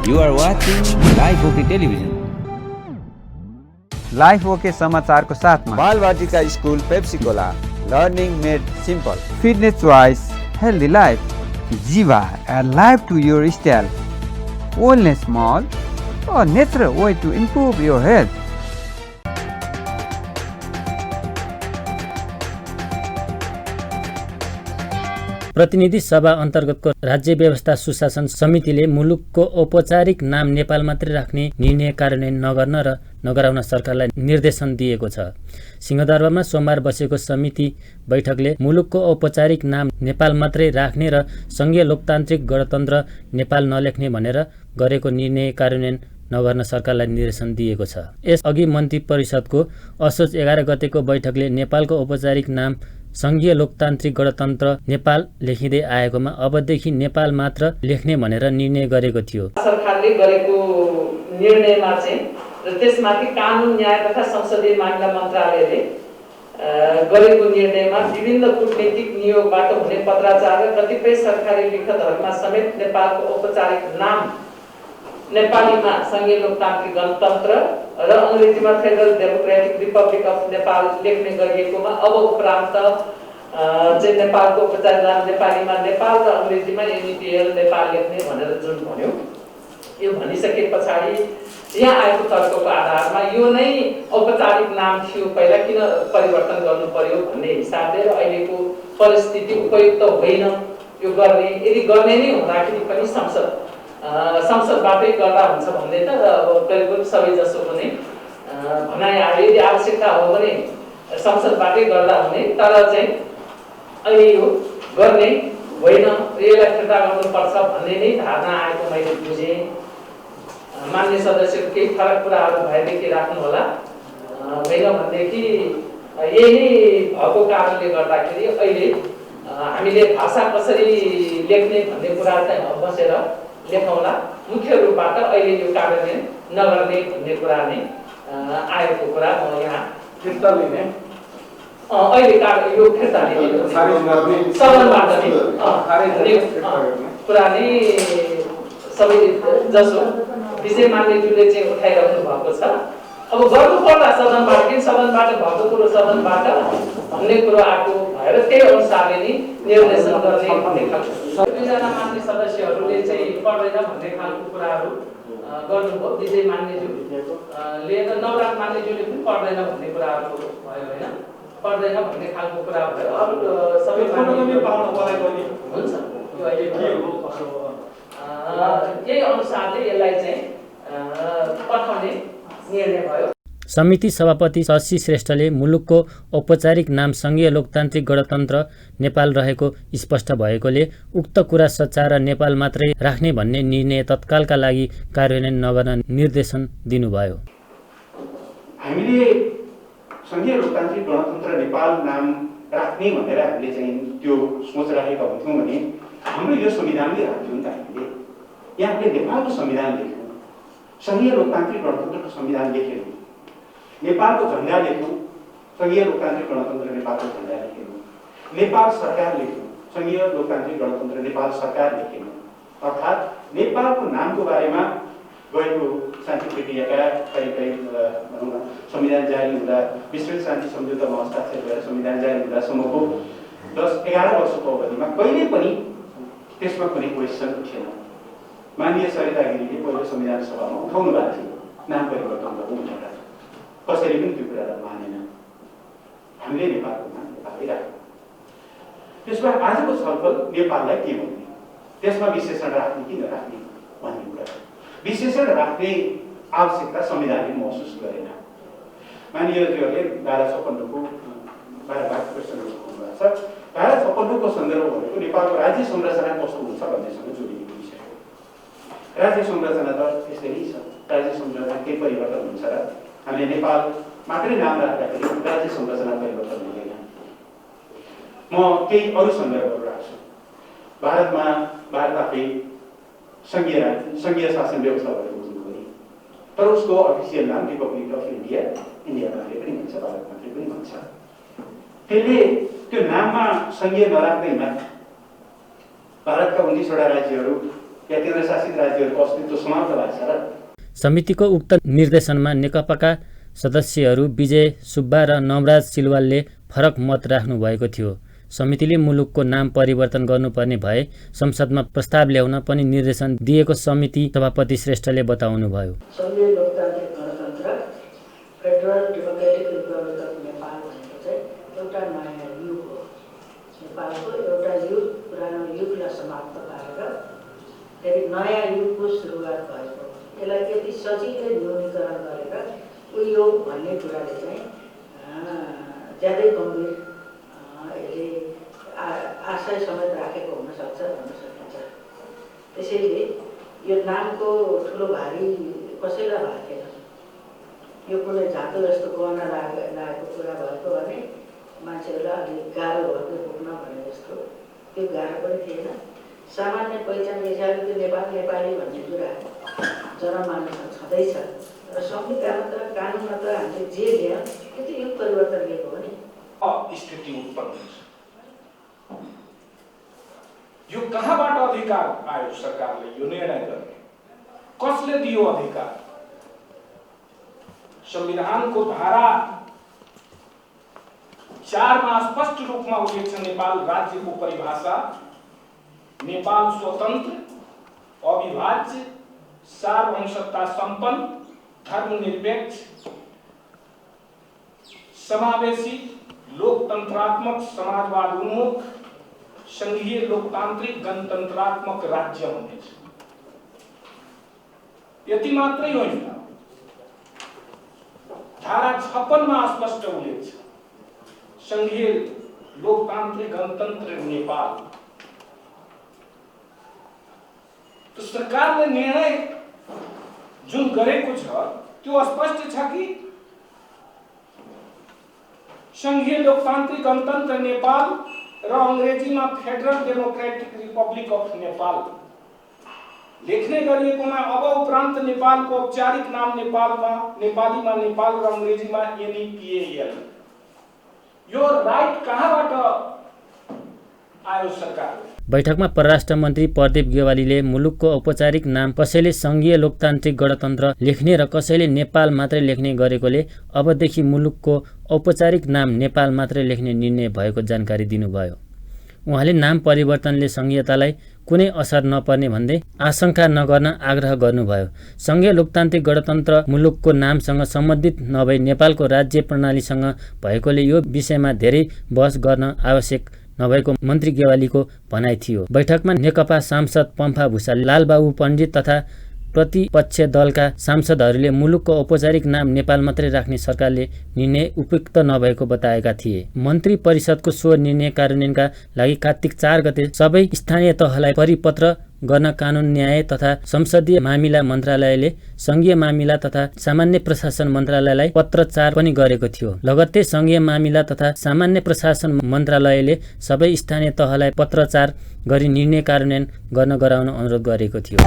You are watching Live OK Television. Life OK समाचारको साथमा Balvatika school Pepsicola learning made simple fitness choice healthy life Jiva add life to your style wellness mall a natural way to improve your health. प्रतिनिधि सभा अन्तर्गतको राज्य व्यवस्था सुशासन समितिले मुलुकको औपचारिक नाम नेपाल मात्रै राख्ने निर्णय कार्यान्वयन नगर्न र नगराउन सरकारलाई निर्देशन दिएको छ। सिंहदरबारमा सोमबार बसेको समिति बैठकले मुलुकको औपचारिक नाम नेपाल मात्रै राख्ने र संघीय लोकतान्त्रिक गणतन्त्र नेपाल नलेख्ने भनेर गरेको निर्णय कार्यान्वयन नगर्न सरकारलाई निर्देशन दिएको छ। यसअघि मन्त्री परिषदको असोज 11 गतेको बैठकले नेपालको औपचारिक नाम संघीय लोकतान्त्रिक गणतन्त्र नेपाल लेखिँदै आएकोमा अबदेखि नेपाल मात्र लेख्ने भनेर निर्णय गरेको थियो। सरकारले गरेको निर्णयमा चाहिँ र त्यसमाथि कानुन न्याय तथा संसदीय मामिला मन्त्रालयले गरेको निर्णयमा विभिन्न कूटनीतिक नियोगबाट हुने पत्राचार र कतिपय सरकारी लिखतहरूमा समेत नेपालको औपचारिक नाम नेपालीमा संघीय लोकतान्त्रिक गणतन्त्र र अङ्ग्रेजीमा federal democratic Republic of Nepal लेख्ने गरिएकोमा अब उपरान्त चाहिँ नेपालको औपचारिक नाम नेपालीमा नेपाल र अङ्ग्रेजीमा एनईपीएल नेपाल लेख्ने भनेर जुन भन्यो, यो भनिसके पछाडि यहाँ आएको तर्कको आधारमा यो नै औपचारिक नाम थियो, पहिला किन परिवर्तन गर्नु पर्यो भन्ने हिसाबले र अहिलेको परिस्थिति उपयुक्त होइन यो गर्ने, यदि गर्ने नै हुँदाखेरि पनि संसदबाटै गर्दा हुन्छ भन्ने त अब करिब सबै जसोको नै भनाइ आयो। यदि आवश्यकता हो भने संसदबाटै गर्दा हुने, तर चाहिँ अहिले यो गर्ने होइन, यसलाई फिर्ता गर्नुपर्छ भन्ने नै धारणा आएको मैले बुझेँ। मान्य सदस्यको केही फरक कुराहरू भएदेखि राख्नु होला, होइन भनेदेखि यही नै भएको कारणले गर्दाखेरि अहिले हामीले भाषा कसरी लेख्ने भन्ने कुरा चाहिँ बसेर लेखौँला। मुख्य रूपबाट अहिले यो कार्यान्वयन नगर्ने भन्ने कुरा नै आएको कुरा म यहाँ फिर्ता लिने अहिले यो फिर्ता लिने सदनबाट नै कुरा नै सबै जसो विजय मान्यज्यूले चाहिँ उठाइराख्नु भएको छ। अब गर्नु पर्ला सदनबाट, किन सदनबाट भएको कुरो सदनबाट भन्ने कुरो आएको भएर त्यही अनुसारले नै निर्देशन गर्ने भन्ने खालको दुईजना मान्य सदस्यहरूले चाहिँ पढ्दैन भन्ने खालको कुराहरू गर्नुभयो। विजय मान्यज्यूले र नवराज मान्यज्यूले पनि पढ्दैन भन्ने कुराहरू भयो, होइन पढ्दैन भन्ने खालको कुरा भयो। अरू सबै हुन्छ यही अनुसारले यसलाई चाहिँ पठाउने निर्णय भयो। समिति सभापति शशि श्रेष्ठले मुलुकको औपचारिक नाम संघीय लोकतान्त्रिक गणतन्त्र नेपाल रहेको स्पष्ट भएकोले उक्त कुरा सच्चा र नेपाल मात्रै राख्ने भन्ने निर्णय तत्कालका लागि कार्यान्वयन नगर्न निर्देशन दिनुभयो। हामीले संघीय लोकतान्त्रिक गणतन्त्र नेपाल नाम राख्ने भनेर हामीले चाहिँ त्यो सोच राखेका हुन्थ्यौँ भने हाम्रो यो संविधानले राख्थ्यौँ नि त। हामीले यहाँ हामीले नेपालको संविधान लेख्यौँ, संघीय लोकतान्त्रिक गणतन्त्रको संविधान लेख्यौँ, नेपालको झन्डा लेख्यौँ, संघीय लोकतान्त्रिक गणतन्त्र नेपालको झन्डा लेख्यौँ, नेपाल सरकार लेख्यौँ, संघीय लोकतान्त्रिक गणतन्त्र नेपाल सरकार लेख्यौँ। अर्थात् नेपालको नामको बारेमा गएको शान्ति प्रक्रियाका करिब भनौँ न संविधान जारी हुँदा विस्तृत शान्ति सम्झौतामा हस्ताक्षर गरेर संविधान जारी हुँदासम्मको 10-11 वर्षको अवधिमा कहिले पनि त्यसमा कुनै क्वेसन उठेन। माननीय सरिता गिरीले पहिलो संविधान सभामा उठाउनु भएको थियो नाम परिवर्तन गर्नु भनेर, कसैले पनि त्यो कुरालाई मानेन। हामीले नेपालको नाम नेपालै राख्यौँ। त्यसमा आजको छलफल नेपाललाई के भन्ने, त्यसमा विशेषण राख्ने कि नराख्ने भन्ने कुरा। विशेषण राख्ने आवश्यकता संविधानले महसुस गरेन। मानिसहरूले 1256 बार क्वेसन गर्नुभएको छ। 1256 सन्दर्भ भनेको नेपालको राज्य संरचना कस्तो हुन्छ भन्नेसँग जोडिएको विषय हो। राज्य संरचना त यसरी छ, राज्य संरचना केही परिवर्तन हुन्छ र हामीले नेपाल मात्रै नाम राख्दाखेरि राज्य संरचना परिवर्तन हुँदैन। म केही अरू सन्दर्भहरू राख्छु। भारत आफै संघीय शासन व्यवस्था भएको हुनुपर्ने, तर उसको अफिसियल नाम रिपब्लिक अफ इन्डिया, इन्डिया मात्रै पनि भन्छ, भारत मात्रै पनि भन्छ। त्यसले त्यो नाममा संघीय नराख्दैमा भारतका 19 वटा राज्यहरू या केन्द्रशासित राज्यहरूको अस्तित्व समाप्त भएको छ र? समितिको उक्त निर्देशनमा नेकपाका सदस्यहरू विजय सुब्बा र नवराज सिलवालले फरक मत राख्नु भएको थियो। समितिले मुलुकको नाम परिवर्तन गर्नुपर्ने भए संसदमा प्रस्ताव ल्याउन पनि निर्देशन दिएको समिति सभापति श्रेष्ठले बताउनुभयो। संघीय लोकतान्त्रिक गणतन्त्र federal democratic Republic of Nepal भनेको चाहिँ एउटा नयाँ युग हो। नेपालको एउटा युग, पुरानो युगलाई समाप्त पारेर फेरि नयाँ युगको सुरुवात भएको। यसलाई यति सजिलै न्यूनीकरण गरेर उयो भन्ने कुराले चाहिँ ज्यादै गम्भीर यसले आशय समेत राखेको हुनसक्छ भन्न सकिन्छ। त्यसैले यो नामको ठुलो भारी कसैलाई भएको थिएन। यो कुनै झातो जस्तो गर्न लागेको कुरा भएको भने मान्छेहरूलाई अलिक गाह्रो भएको पुग्न भने जस्तो त्यो गाह्रो पनि थिएन। सामान्य पहिचान हिसाबले त्यो नेपाली भन्ने कुरा जनमानसमा छँदैछ र संविधानमा त कानुनमा त हामीले जे ल्यायौँ त्यो त यो परिवर्तन लिएको हो नि। स्थिति उत्पन्न हुन्छ। यो कहाँबाट अधिकार आयो सरकारले यो निर्णय गर्ने? कसले दियो अधिकार? संविधानको धारा 4 मा स्पष्ट रूपमा उल्लेख छ नेपाल राज्यको परिभाषा नेपाल स्वतन्त्र, अविभाज्य, सार्वभौमसत्ता सम्पन्न, धर्मनिरपेक्ष, समावेशी, लोकतन्त्रात्मक, समाजवाद उन्मुख, संघीय लोकतान्त्रिक गणतन्त्रात्मक राज्य हुनेछ। यति मात्रै होइन, धारा 56 मा स्पष्ट उल्लेख छ संघीय लोकतान्त्रिक गणतन्त्र नेपाल। तो सरकारले निर्णय जुन गरेको छ त्यो स्पष्ट छ कि संघीय लोकतान्त्रिक गणतन्त्र नेपाल र अंग्रेजीमा federal democratic Republic of Nepal लेख्ने गरिएकोमा अब उपरान्त नेपालको औपचारिक नाम नेपालीमा नेपाल र अंग्रेजीमा NEPAL। यो राइट कहाँबाट आयो सरकारले? बैठकमा परराष्ट्र मन्त्री प्रदीप गेवालीले मुलुकको औपचारिक नाम कसैले संघीय लोकतान्त्रिक गणतन्त्र लेख्ने र कसैले नेपाल मात्रै लेख्ने गरेकोले अबदेखि मुलुकको औपचारिक नाम नेपाल मात्रै लेख्ने निर्णय भएको जानकारी दिनुभयो। उहाँले नाम परिवर्तनले संघीयतालाई कुनै असर नपर्ने भन्दै आशंका नगर्न आग्रह गर्नुभयो। संघीय लोकतान्त्रिक गणतन्त्र मुलुकको नामसँग सम्बन्धित नभई नेपालको राज्य प्रणालीसँग भएकोले यो विषयमा धेरै बहस गर्न आवश्यक नभएको मन्त्री गेवालीको भनाइ थियो। बैठकमा नेकपा सांसद पम्फा भूषाल, लालबाबु पण्डित तथा प्रतिपक्ष दलका सांसदहरूले मुलुकको औपचारिक नाम नेपाल मात्रै राख्ने सरकारले निर्णय उपयुक्त नभएको बताएका थिए। मन्त्री परिषदको सो निर्णय कार्यान्वयनका लागि कार्तिक 4 गते सबै स्थानीय तहलाई परिपत्र गर्न कानुन न्याय तथा संसदीय मामिला मन्त्रालयले संघीय मामिला तथा सामान्य प्रशासन मन्त्रालयलाई पत्रचार पनि गरेको थियो। लगत्तै संघीय मामिला तथा सामान्य प्रशासन मन्त्रालयले सबै स्थानीय तहलाई पत्रचार गरी निर्णय कार्यान्वयन गर्न गराउन अनुरोध गरेको थियो।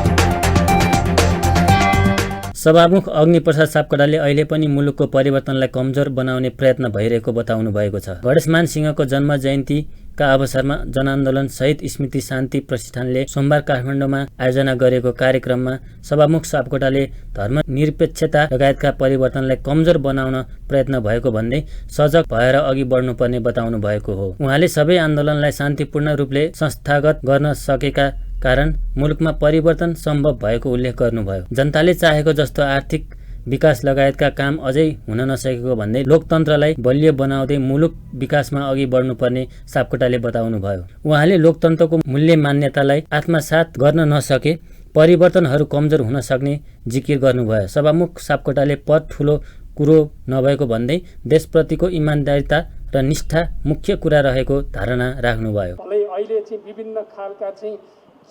सभामुख अग्निप्रसाद सापकोटाले अहिले पनि मुलुकको परिवर्तनलाई कमजोर बनाउने प्रयत्न भइरहेको बताउनु भएको छ। गणेशमान सिंहको जन्म जयन्तीका अवसरमा जनआन्दोलन शहीद स्मृति शान्ति प्रतिष्ठानले सोमबार काठमाडौँमा आयोजना गरेको कार्यक्रममा सभामुख सापकोटाले धर्मनिरपेक्षता लगायतका परिवर्तनलाई कमजोर बनाउन प्रयत्न भएको भन्दै सजग भएर अघि बढ्नुपर्ने बताउनु भएको हो। उहाँले सबै आन्दोलनलाई शान्तिपूर्ण रूपले संस्थागत गर्न सकेका कारण मुलुकमा परिवर्तन सम्भव भएको उल्लेख गर्नुभयो। जनताले चाहेको जस्तो आर्थिक विकास लगायतका काम अझै हुन नसकेको भन्दै लोकतन्त्रलाई बलियो बनाउँदै मुलुक विकासमा अघि बढ्नुपर्ने सापकोटाले बताउनुभयो। उहाँले लोकतन्त्रको मूल्य मान्यतालाई आत्मसात गर्न नसके परिवर्तनहरू कमजोर हुन सक्ने जिकिर गर्नुभयो। सभामुख सापकोटाले पद ठूलो कुरो नभएको भन्दै देशप्रतिको इमानदारिता र निष्ठा मुख्य कुरा रहेको धारणा राख्नुभयो। अहिले चाहिँ विभिन्न खालका चाहिँ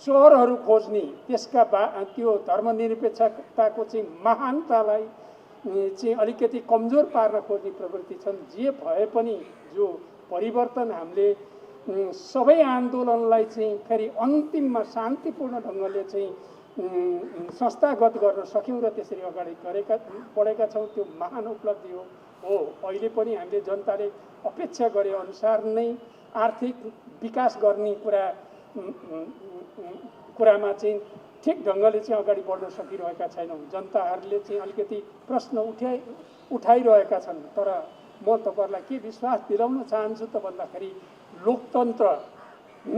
स्वरहरू खोज्ने त्यसका त्यो धर्मनिरपेक्षताको चाहिँ महानतालाई चाहिँ अलिकति कमजोर पार्न खोज्ने प्रवृत्ति छन्। जे भए पनि जो परिवर्तन हामीले सबै आन्दोलनलाई चाहिँ फेरि अन्तिममा शान्तिपूर्ण ढङ्गले चाहिँ संस्थागत गर्न सक्यौँ र त्यसरी अगाडि बढेका छौँ। त्यो महान उपलब्धि हो। अहिले पनि हामीले जनताले अपेक्षा गरे अनुसार नै आर्थिक विकास गर्ने कुरामा चाहिँ ठिक ढङ्गले चाहिँ अगाडि बढ्न सकिरहेका छैनौँ। जनताहरूले चाहिँ अलिकति प्रश्न उठाइरहेका छन्। तर म तपाईँहरूलाई के विश्वास दिलाउन चाहन्छु त भन्दाखेरि लोकतन्त्र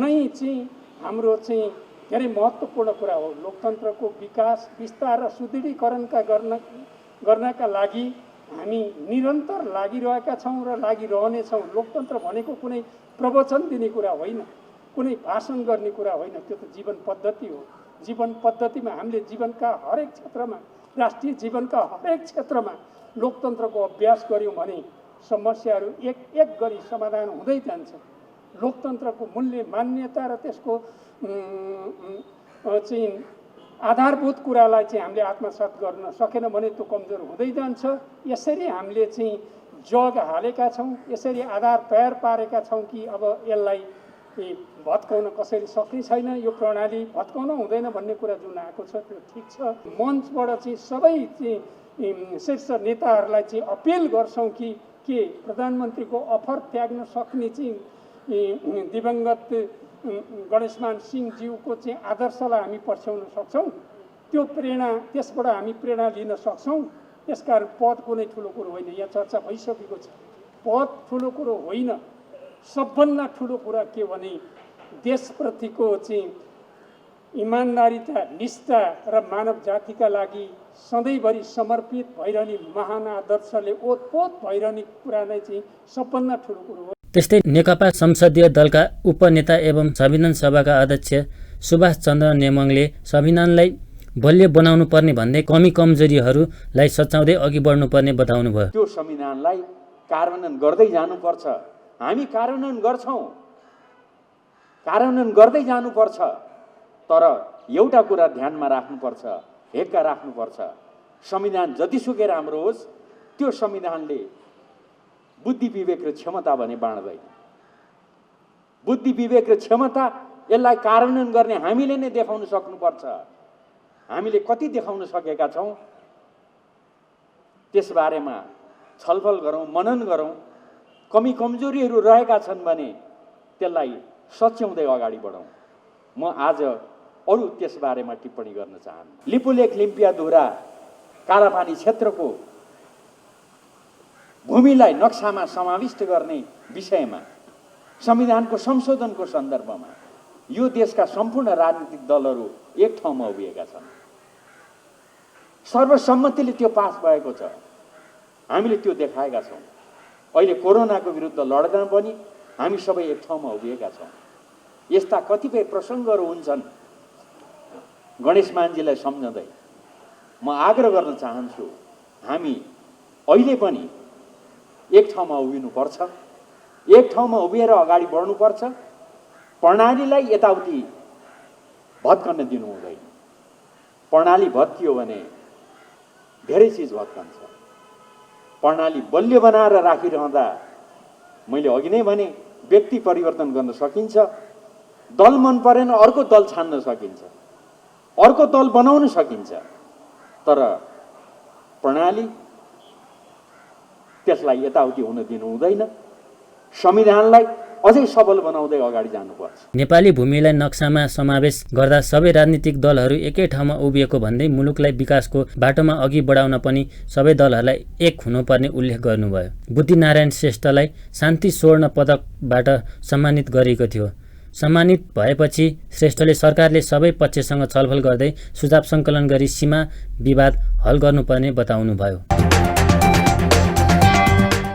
नै चाहिँ हाम्रो चाहिँ धेरै महत्त्वपूर्ण कुरा हो। लोकतन्त्रको विकास विस्तार र सुदृढीकरणका गर्नका लागि हामी निरन्तर लागिरहेका छौँ र लागिरहनेछौँ। लोकतन्त्र भनेको कुनै प्रवचन दिने कुरा होइन, कुनै भाषण गर्ने कुरा होइन, त्यो त जीवन पद्धति हो। जीवन पद्धतिमा हामीले जीवनका हरेक क्षेत्रमा, राष्ट्रिय जीवनका हरेक क्षेत्रमा लोकतन्त्रको अभ्यास गऱ्यौँ भने समस्याहरू एक एक गरी समाधान हुँदै जान्छ। लोकतन्त्रको मूल्य मान्यता र त्यसको चाहिँ आधारभूत कुरालाई चाहिँ हामीले आत्मसात गर्न सकेन भने त्यो कमजोर हुँदै जान्छ। यसरी हामीले चाहिँ जग हालेका छौँ, यसरी आधार तयार पारेका छौँ कि अब यसलाई भत्काउन कसैले सक्ने छैन। यो प्रणाली भत्काउन हुँदैन भन्ने कुरा जुन आएको छ त्यो ठिक छ। मञ्चबाट चाहिँ सबै चाहिँ शीर्ष नेताहरूलाई चाहिँ अपिल गर्छौँ कि के प्रधानमन्त्रीको अफर त्याग्न सक्ने चाहिँ दिवंगत गणेशमान सिंहज्यूको चाहिँ आदर्शलाई हामी पछ्याउन सक्छौँ। त्यो त्यसबाट हामी प्रेरणा लिन सक्छौँ। त्यसकारण पद कुनै ठुलो कुरो होइन, यहाँ चर्चा भइसकेको छ। पद ठुलो कुरो होइन, सबभन्दा ठुलो कुरा के भने देशप्रतिको चाहिँ इमान्दारिता, निष्ठा र मानव जातिका लागि सधैँभरि समर्पित भइरहने महान आदर्शले ओतपोत भइरहने कुरा नै चाहिँ सबभन्दा ठुलो कुरो हो। त्यस्तै नेकपा संसदीय दलका उपनेता एवं संविधान सभाका अध्यक्ष सुभाष चन्द्र नेमङले संविधानलाई बलियो बनाउनु पर्ने भन्दै कमी कमजोरीहरूलाई सच्याउँदै अघि बढ्नुपर्ने बताउनुभयो। त्यो संविधानलाई कार्यान्वयन गर्दै जानुपर्छ। हामी कार्यान्वयन गर्छौँ, कार्यान्वयन गर्दै जानुपर्छ। तर एउटा कुरा ध्यानमा राख्नुपर्छ, हेक्का राख्नुपर्छ, संविधान जतिसुकै राम्रो होस् त्यो संविधानले बुद्धि विवेक र क्षमता भने बाँड्दैन। बुद्धि विवेक र क्षमता यसलाई कार्यान्वयन गर्ने हामीले नै देखाउन सक्नुपर्छ। हामीले कति देखाउन सकेका छौँ त्यसबारेमा छलफल गरौँ, मनन गरौँ। कमी कमजोरीहरू रहेका छन् भने त्यसलाई सच्याउँदै अगाडि बढौँ। म आज अरू त्यसबारेमा टिप्पणी गर्न चाहन्छु। लिपुलेख लिम्पियाधुरा कालापानी क्षेत्रको भूमिलाई नक्सामा समाविष्ट गर्ने विषयमा संविधानको संशोधनको सन्दर्भमा यो देशका सम्पूर्ण राजनीतिक दलहरू एक ठाउँमा उभिएका छन्। सर्वसम्मतिले त्यो पास भएको छ। हामीले त्यो देखाएका छौँ। अहिले कोरोनाको विरुद्ध लड्दा पनि हामी सबै एक ठाउँमा उभिएका छौँ। यस्ता कतिपय प्रसङ्गहरू हुन्छन्, गणेशमानजीलाई सम्झँदै म आग्रह गर्न चाहन्छु, हामी अहिले पनि एक ठाउँमा उभिनुपर्छ, एक ठाउँमा उभिएर अगाडि बढ्नुपर्छ। प्रणालीलाई यताउति भत्कन दिनु हुँदैन। प्रणाली भत्कियो भने धेरै चिज भत्कन्छ। प्रणाली बलियो बनाएर राखिरहँदा मैले अघि नै भने व्यक्ति परिवर्तन गर्न सकिन्छ, दल मन परेन अर्को दल छान्न सकिन्छ, अर्को दल बनाउन सकिन्छ। तर प्रणाली त्यसलाई यताउति हुन दिनु हुँदैन। संविधानलाई अझै सबल बनाउँदै अगाडि जानुपर्छ। नेपाली भूमिलाई नक्सामा समावेश गर्दा सबै राजनीतिक दलहरू एकै ठाउँमा उभिएको भन्दै मुलुकलाई विकासको बाटोमा अघि बढाउन पनि सबै दलहरूलाई एक हुनुपर्ने उल्लेख गर्नुभयो। बुद्धिनारायण श्रेष्ठलाई शान्ति स्वर्ण पदकबाट सम्मानित गरिएको थियो। सम्मानित भएपछि श्रेष्ठले सरकारले सबै पक्षसँग छलफल गर्दै सुझाव सङ्कलन गरी सीमा विवाद हल गर्नुपर्ने बताउनुभयो।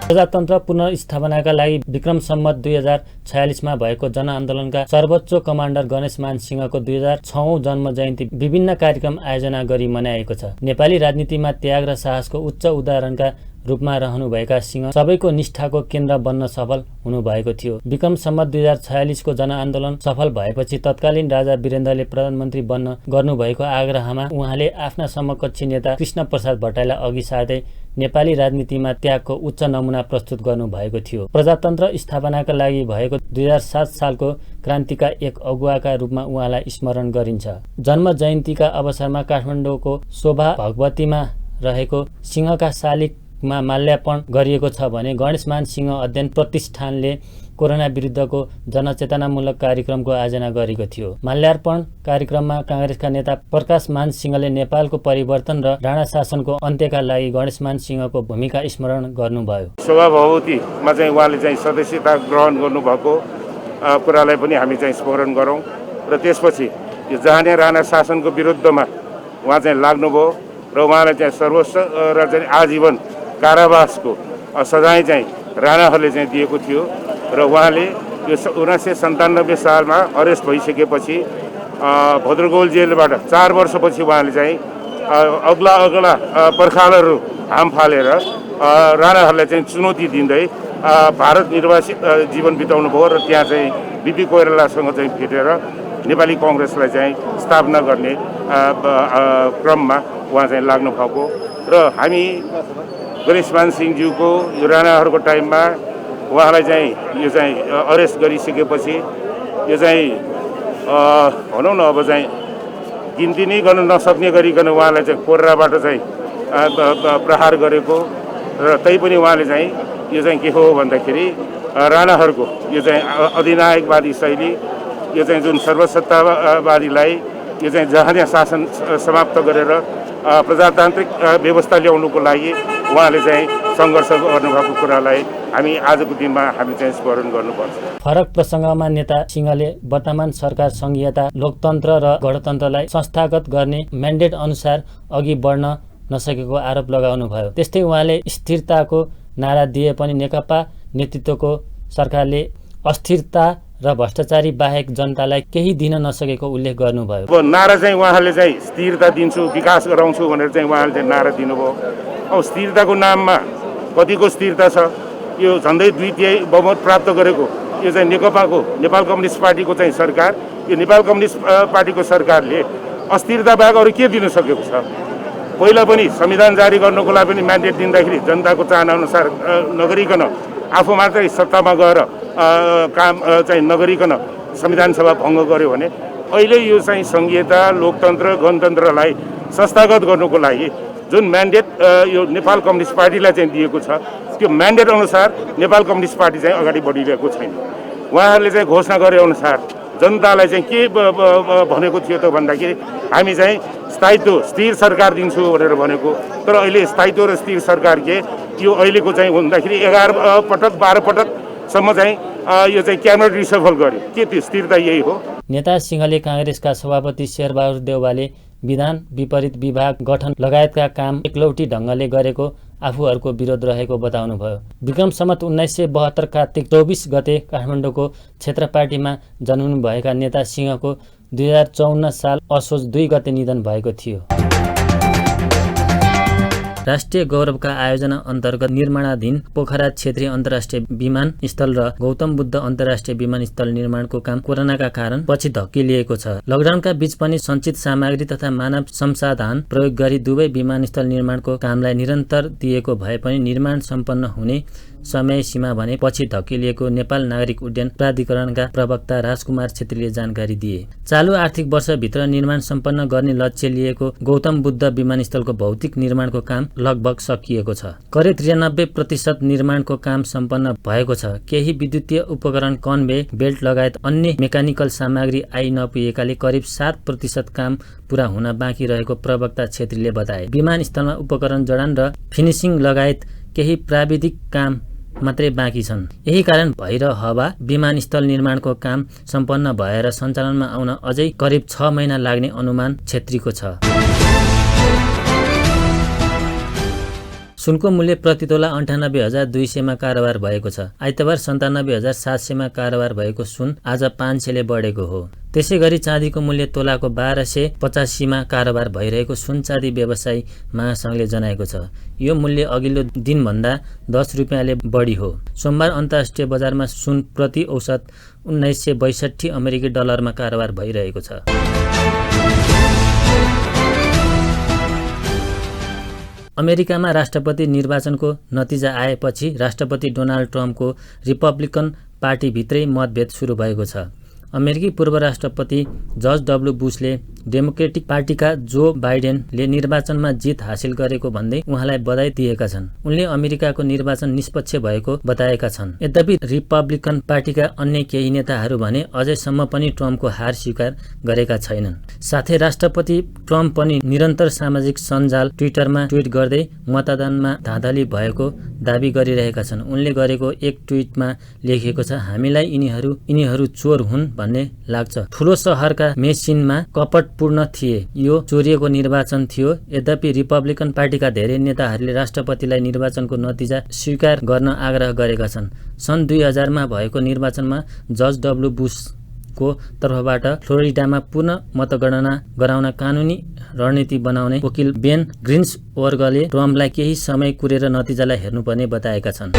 प्रजातन्त्र पुनर्स्थापनाका लागि विक्रम सम्वत 2046 भएको जनआन्दोलनका सर्वोच्च कमान्डर गणेशमान सिंहको 2006औं जन्म जयन्ती विभिन्न कार्यक्रम आयोजना गरी मनाएको छ। नेपाली राजनीतिमा त्याग र साहसको उच्च उदाहरणका रूपमा रहनुभएका सिंह सबैको निष्ठाको केन्द्र बन्न सफल हुनुभएको थियो। विक्रम सम्वत 2046 को जनआन्दोलन सफल भएपछि तत्कालीन राजा वीरेन्द्रले प्रधानमन्त्री बन्न गर्नुभएको आग्रहमा उहाँले आफ्ना समकक्षी नेता कृष्ण प्रसाद भट्टराईलाई अघि सार्दै नेपाली राजनीतिमा त्यागको उच्च नमुना प्रस्तुत गर्नुभएको थियो। प्रजातन्त्र स्थापनाका लागि भएको 2007 सालको क्रान्तिका एक अगुवाका रूपमा उहाँलाई स्मरण गरिन्छ। जन्म जयन्तीका अवसरमा काठमाडौँको शोभा भगवतीमा रहेको सिंहका शालिगमा माल्यार्पण गरिएको छ भने गणेशमान सिंह अध्ययन प्रतिष्ठानले कोरोना विरुद्धको जनचेतनामूलक कार्यक्रमको आयोजना गरेको थियो। माल्यार्पण कार्यक्रममा काङ्ग्रेसका नेता प्रकाशमान सिंहले नेपालको परिवर्तन र राणा शासनको अन्त्यका लागि गणेशमान सिंहको भूमिका स्मरण गर्नुभयो। सभापतिमा चाहिँ उहाँले चाहिँ सदस्यता ग्रहण गर्नुभएको कुरालाई पनि हामी चाहिँ स्मरण गरौँ र त्यसपछि यो जहाँने राणा शासनको विरुद्धमा उहाँ चाहिँ लाग्नुभयो र उहाँलाई चाहिँ सर्वोच्च र चाहिँ आजीवन कारावासको सजाय चाहिँ राणाहरूले चाहिँ दिएको थियो र उहाँले यो 1997 सालमा अरेस्ट भइसकेपछि भद्रगोल जेलबाट 4 वर्षपछि उहाँले चाहिँ अग्ला पर्खालहरू हाम फालेर राणाहरूलाई चाहिँ चुनौती दिँदै भारत निर्वासित जीवन बिताउनु भयो र त्यहाँ चाहिँ बिपी कोइरालासँग चाहिँ भेटेर नेपाली कङ्ग्रेसलाई चाहिँ स्थापना गर्ने क्रममा उहाँ चाहिँ लाग्नु भएको र हामी गणेशमान सिंहज्यूको यो राणाहरूको टाइममा उहाँलाई चाहिँ यो चाहिँ अरेस्ट गरिसकेपछि यो चाहिँ भनौँ न अब चाहिँ गिन्ती नै गर्न नसक्ने गरिकन उहाँलाई चाहिँ कोर्राबाट चाहिँ प्रहार गरेको र तैपनि उहाँले चाहिँ यो चाहिँ के हो भन्दाखेरि राणाहरूको यो चाहिँ अधिनायकवादी शैली यो चाहिँ जुन सर्वसत्तावादीलाई यो चाहिँ जहाँनिया शासन समाप्त गरेर प्रजातान्त्रिक व्यवस्था ल्याउनुको लागि उहाँले चाहिँ सङ्घर्ष गर्नुभएको कुरालाई हामी आजको दिनमा हामी चाहिँ स्मरण गर्नुपर्छ। फरक प्रसङ्गमा नेता सिंहले वर्तमान सरकार संघीयता, लोकतन्त्र र गणतन्त्रलाई संस्थागत गर्ने म्यान्डेट अनुसार अघि बढ्न नसकेको आरोप लगाउनुभयो। त्यस्तै उहाँले स्थिरताको नारा दिए पनि नेकपा नेतृत्वको सरकारले अस्थिरता र भ्रष्टाचारी बाहेक जनतालाई केही दिन नसकेको उल्लेख गर्नुभयो। अब नारा चाहिँ उहाँले चाहिँ स्थिरता दिन्छु, विकास गराउँछु भनेर चाहिँ उहाँले चाहिँ नारा दिनुभयो। अब स्थिरताको नाममा कतिको स्थिरता छ? यो झन्डै 2/3 बहुमत प्राप्त गरेको यो चाहिँ नेकपाको नेपाल कम्युनिस्ट पार्टीको चाहिँ सरकार, यो नेपाल कम्युनिस्ट पार्टीको सरकारले अस्थिरता बाहेक अरू के दिन सकेको छ? पहिला पनि संविधान जारी गर्नको लागि पनि म्यान्डेट दिँदाखेरि जनताको चाहनाअनुसार नगरिकन आफू मात्रै सत्तामा गएर काम चाहिँ नगरिकन संविधान सभा भङ्ग गर्यो भने अहिले यो चाहिँ संघीयता, लोकतन्त्र, गणतन्त्रलाई संस्थागत गर्नुको लागि जुन म्यान्डेट यो नेपाल कम्युनिस्ट पार्टीलाई चाहिँ दिएको छ त्यो म्यान्डेट अनुसार नेपाल कम्युनिस्ट पार्टी चाहिँ अगाडि बढिरहेको छैन। उहाँहरूले चाहिँ घोषणा गरे अनुसार जनतालाई चाहिँ के भनेको थियो त भन्दाखेरि हामी चाहिँ स्थायित्व स्थिर सरकार दिन्छु भनेर भनेको, तर अहिले स्थायित्व र स्थिर सरकार के यो अहिलेको चाहिँ भन्दाखेरि 11 पटक 12 पटकसम्म चाहिँ यो चाहिँ क्याबिनेट रिसफल गर्यो। के त्यो स्थिरता यही हो? नेता सिंहले काङ्ग्रेसका सभापति शेरबहादुर देउवाले विधान विपरीत विभाग गठन लगायतका काम एकलौटी ढङ्गले गरेको आफूहरूको विरोध रहेको बताउनुभयो। विक्रम सम्वत 1972 कार्तिक 24 गते काठमाडौँको क्षेत्र पार्टीमा जन्मनुभएका नेता सिंहको 2054 साल असोज 2 गते निधन भएको थियो। राष्ट्रिय गौरवका आयोजना अन्तर्गत निर्माणाधीन पोखरा क्षेत्रीय अन्तर्राष्ट्रिय विमानस्थल र गौतम बुद्ध अन्तर्राष्ट्रिय विमानस्थल निर्माणको काम कोरोनाका कारण पछि धकिलिएको छ। लकडाउनका बीच पनि सञ्चित सामग्री तथा मानव संसाधन प्रयोग गरी दुवै विमानस्थल निर्माणको कामलाई निरन्तर दिएको भए पनि निर्माण सम्पन्न हुने समय सीमा भने पछि धकिलिएको नेपाल नागरिक उड्डयन प्राधिकरणका प्रवक्ता राजकुमार छेत्रीले जानकारी दिए। चालु आर्थिक वर्षभित्र निर्माण सम्पन्न गर्ने लक्ष्य लिएको गौतम बुद्ध विमानस्थलको भौतिक निर्माणको काम लगभग सकिएको छ। करिब 93% निर्माणको काम सम्पन्न भएको छ। केही विद्युतीय उपकरण, कन्वे बेल्ट लगायत अन्य मेकानिकल सामग्री आइ नपुगेकाले करिब 7% काम पूरा हुन बाँकी रहेको प्रवक्ता छेत्रीले बताए। विमानस्थलमा उपकरण जडान र फिनिसिङ लगायत केही प्राविधिक काम मात्रै बाँकी छन्। यही कारण भएर हवा विमानस्थल निर्माणको काम सम्पन्न भएर सञ्चालनमा आउन अझै करिब 6 महिना लाग्ने अनुमान छेत्रीको छ। सुनको मूल्य प्रति तोला 98,200 मा कारोबार भएको छ। आइतबार 97,700 मा कारोबार भएको सुन आज 500ले बढेको हो। त्यसै गरी चाँदीको मूल्य तोलाको 1285 मा कारोबार भइरहेको सुन चाँदी व्यवसायी महासंघले जनाएको छ। यो मूल्य अघिल्लो दिनभन्दा 10 रुपियाँले बढी हो। सोमबार अन्तर्राष्ट्रिय बजारमा सुन प्रति औसत 1962 अमेरिकी डलरमा कारोबार भइरहेको छ। अमेरिकामा राष्ट्रपति निर्वाचनको नतिजा आएपछि राष्ट्रपति डोनाल्ड ट्रम्पको रिपब्लिकन पार्टीभित्रै मतभेद सुरु भएको छ। अमेरिकी पूर्व राष्ट्रपति जर्ज डब्ल्यू बुशले डेमोक्रेटिक पार्टीका जो बाइडेनले निर्वाचनमा जित हासिल गरेको भन्दै उहाँलाई बधाई दिएका छन्। उनले अमेरिकाको निर्वाचन निष्पक्ष भएको बताएका छन्। यद्यपि रिपब्लिकन पार्टीका अन्य केही नेताहरू भने अझैसम्म पनि ट्रम्पको हार स्वीकार गरेका छैनन्। साथै राष्ट्रपति ट्रम्प पनि निरन्तर सामाजिक सञ्जाल ट्विटरमा ट्विट गर्दै मतदानमा धाँधली भएको दाबी गरिरहेका छन्। उनले गरेको एक ट्विटमा लेखिएको छ, हामीलाई यिनीहरू चोर हुन् भन्ने लाग्छ। ठूलो सहरका मेसिनमा कपटपूर्ण थिए, यो चोरिएको निर्वाचन थियो। यद्यपि रिपब्लिकन पार्टीका धेरै नेताहरूले राष्ट्रपतिलाई निर्वाचनको नतिजा स्वीकार गर्न आग्रह गरेका छन्। सन् 2000 भएको निर्वाचनमा जर्ज डब्ल्यू बुशको तर्फबाट फ्लोरिडामा पुनः मतगणना गराउन कानुनी रणनीति बनाउने वकिल बेन ग्रिन्सवर्गले ट्रम्पलाई केही समय कुरेर नतिजालाई हेर्नुपर्ने बताएका छन्।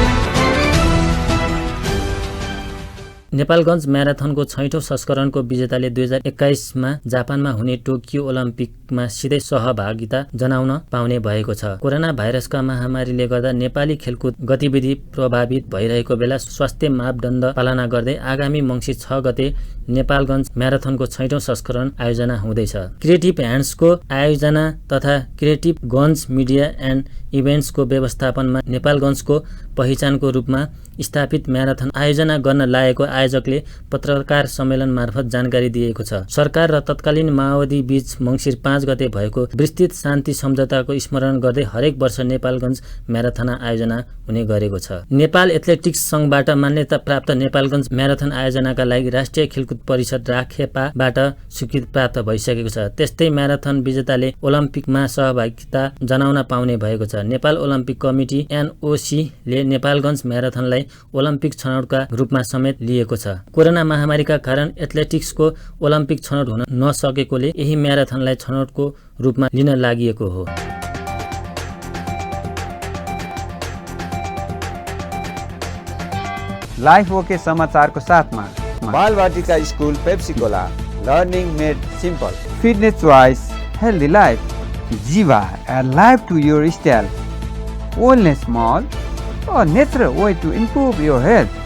नेपालगञ्ज म्याराथनको 6औं संस्करणको विजेताले 2021 जापानमा हुने टोकियो ओलम्पिकमा सिधै सहभागिता जनाउन पाउने भएको छ। कोरोना भाइरसका महामारीले गर्दा नेपाली खेलकुद गतिविधि प्रभावित भइरहेको बेला स्वास्थ्य मापदण्ड पालना गर्दै आगामी मङ्सिर 6 गते नेपालगञ्ज म्याराथनको 6औं संस्करण आयोजना हुँदैछ। क्रिएटिभ ह्यान्ड्सको आयोजना तथा क्रिएटिभ गन्ज मिडिया एन्ड इभेन्ट्सको व्यवस्थापनमा नेपालगञ्जको पहिचानको रूपमा स्थापित म्याराथन आयोजना गर्न लागेको आयोजकले पत्रकार सम्मेलन मार्फत जानकारी दिएको छ। सरकार र तत्कालीन माओवादी बीच मङ्सिर 5 गते भएको विस्तृत शान्ति सम्झौताको स्मरण गर्दै हरेक वर्ष नेपालगञ्ज म्याराथन आयोजना हुने गरेको छ। नेपाल एथलेटिक्स संघबाट मान्यता प्राप्त नेपालगञ्ज म्याराथन आयोजनाका लागि राष्ट्रिय खेलकुद परिषद राखेपाबाट स्वीकृति प्राप्त भइसकेको छ। त्यस्तै म्याराथन विजेताले ओलम्पिकमा सहभागिता जनाउन पाउने भएको छ। नेपाल ओलम्पिक कमिटी NOC ले नेपालगञ्ज म्याराथनलाई ओलम्पिक छनौटका रूपमा समेत लिएको छ। कोरोना महामारीका कारण एथलेटिक्सको ओलम्पिक छनौट हुन नसकेकोले यही म्याराथनलाई छनौटको रूपमा लिन लागिएको हो। लाइफ ओके समाचारको साथमा Balbatika school Pepsicola, learning made simple, fitness choice healthy life, Jiva a life to your style, wellness mall, a natural way to improve your health.